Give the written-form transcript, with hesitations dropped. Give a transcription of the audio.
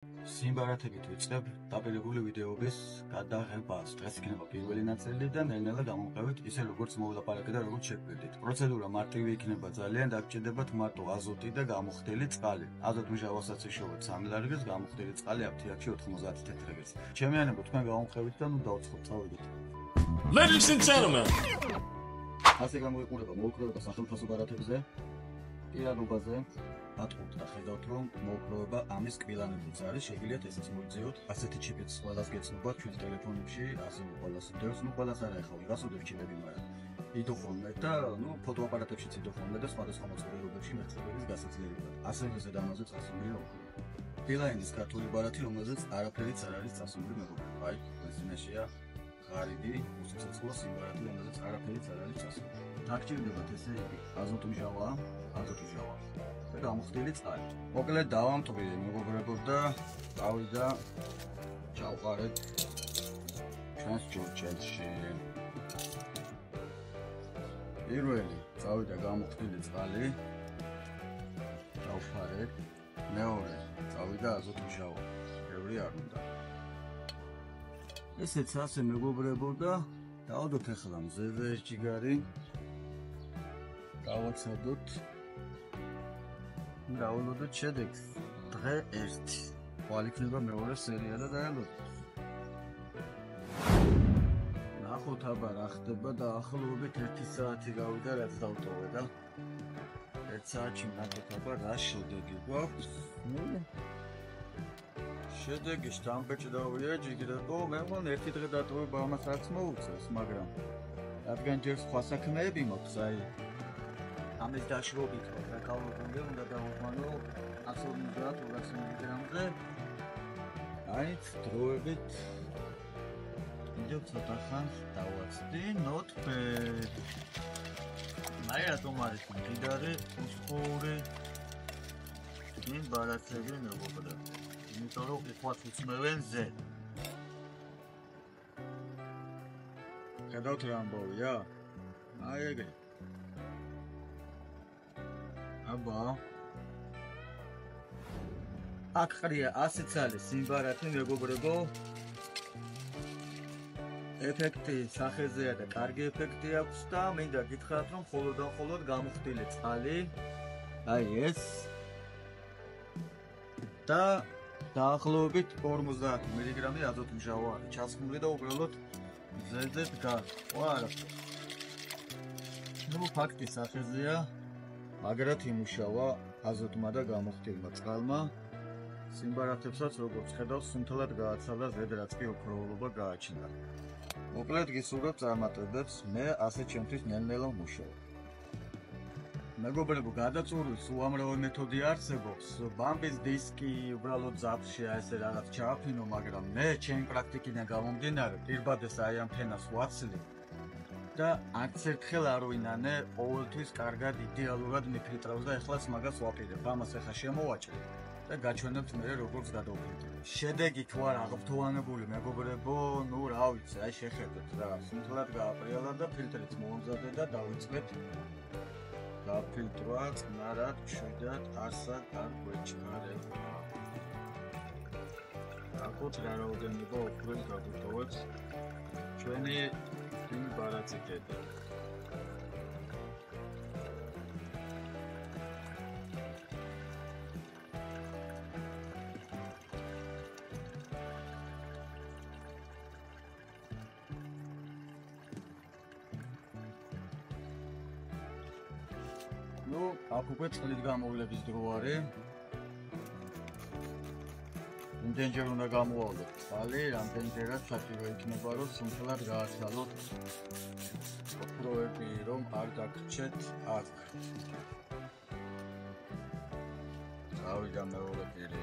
სიმბარათებით ვიწყებ დაპირებული ვიდეოების გადაღებას. დღეს იქნება პირველი ნაწილი და ნელ-ნელა გამოვყევით ისე როგორც მოვლაპარაკეთ და როგორც შეგვიძლია. პროცედურა მარტივი იქნება ძალიან, დაგჭირდებათ მარტო აზოტი და გამოხდილი წყალი. აზოტმჟავასაც იშოვეთ 3 ლარგს, გამოხდილი წყალი აფთიაქში 90 თეთრეგეს. ჩემი ანებო თქვენ გამოვყევით და ნუ დავცხოთ, წავიდეთ. Ladies and gentlemen, ასე გამოიყურება მოუქროვება სახელმწიფო ბარათებზე, პირანობაზე. Ატყობთ და ხედავთ რომ მოუქროვება ამის კბილანებიც არის, შეგიძლიათ ესეც მოიძიოთ. ასეთი ჩიპიც ყველას გეცნობა ჩვენს ტელეფონებში, ასე ყველას დევს, ყველას არა ეხლა ვიღაცოდებს ჩიპები, მაგრამ იდოხონდეთ და ფოტოაპარატებშიც იდოხონდეთ და სხვადასხვა მოწყობილობებში მეცნიერების გასაძლიერებლად. ასეთზე დამაზე წასული ოქრო. ბილაინის ქართული ბარათი, რომელზეც არაფერიც არ არის წასული მეგობრებო. აი, მესინაშია ღარიბი, უსიცოცხლო სიმბარათი, რომელზეც არაფერიც არ არის წასული. დაგჭირდებათ ესე იგი, აზოტმჟავა და გამოხდილი წყალი. მოკლედ დავამტვრიე მეგობრებო და წავიდა ჩავყარეთ ჩვენს ჯურჯელში. პირველი წავიდა გამოხდილი წყალი. ჩავყარეთ. მეორე წავიდა აზოტმჟავა. ბევრი არ უნდა. ესეც ასე მეგობრებო და დავდოთ ახლა მზეზე ეს ჯიგარი. დავაცადოთ. დაულოდოთ შედეგს. დღე 1. ხვალ იქნება მეორე სერია და დაელოდოთ. ნახოთ აბა რა ხდება და ახლობით 1 საათი გავიდა რაც დავტოვე და 1 საათში ნახოთ აბა რა შედეგი გვაქვს. შედეგი შტამპეჭდავია ჯიგრებო, მე მგონი 1 დღე დატოვება ამას რაც მოუწევს, მაგრამ რადგან ჯერ სხვა საქმეები მაქვს, აი ამის დაშრობით რა გავუგონდე უნდა დავუყანო 150-200 მგ-ზე. აი დროებით კიდევ ცოტა ხანს დავაცდი, not bad. აი რატომ არის მდიდარი უსხური იმ ბარათები მეგობრებო. იმიტომ რომ იყვათ უცმევენ ზე. გადავთ რა ამბავია? აი ეგრე. აბა აქ ყრია 100 წლის სიმბარათი მეგობრებო. ეფექტი სახეზეა და კარგი ეფექტი აქვს და მინდა გითხრათ რომ მხოლოდ გამოხდილი წყალი აი ეს და დაახლოებით 50 მგ აზოტმჟავა არის ჩასხმული და უბრალოდ მზეზე დგას. ხო არა. ნუ ფაქტი სახეზეა. მაგრად იმუშავა აზოტმა და გამოხდილმა წყალმა. სიმბარათებსაც როგორც ხედავთ, სუნთლად გააცალა ზედ რაც კი ოქროულობა გააჩნდა. მოკლედ გისურვებ წარმატებებს, მე ასე ჩემთვის ნელ-ნელა მუშაობ. მეგობრებო, გადაწურვის უამრავი მეთოდი არსებობს. ბამბის დისკი, უბრალოდ ზაფხშია ესე რაღაც ჩააფინო, მაგრამ მე ჩემი პრაქტიკიდან გამომდინარე, პირბადეს აი ამ ფენას ვაცლი. და არც ერთხელ არ ვინანე, ყოველთვის კარგად იდეალურად მიფილტრავს და ეხლაც მაგას ვაპირებ. ამას ახლა შემოვაჭრე და გაჩვენებთ მე როგორც გადავფილტრებ. შედეგი თუ არ აღფრთოვანებული მეგობრებო, ნუ რა ვიცი, აი შეხედეთ რა, სუნთლად გააპრიალა და ფილტრიც მოამზადე და დავიწყეთ. გაფილტრვა წყნარად, მშვიდად, ასად არ გვეჭარება. აკუთ რა რაოდენობა ოქროს გადავტოვეთ ჩვენი იმ ბარათიკედან. ნუ აქ უკვე წყლით გამოვლების დრო არის. რამდენჯერ უნდა გამოავლოთ წყალი, რამდენჯერაც საჭირო იქნება რომ სუნთლად გააცალოთ ოქროები, რომ არ გაგრჩეთ აქ. წავიდა მეორე პირი.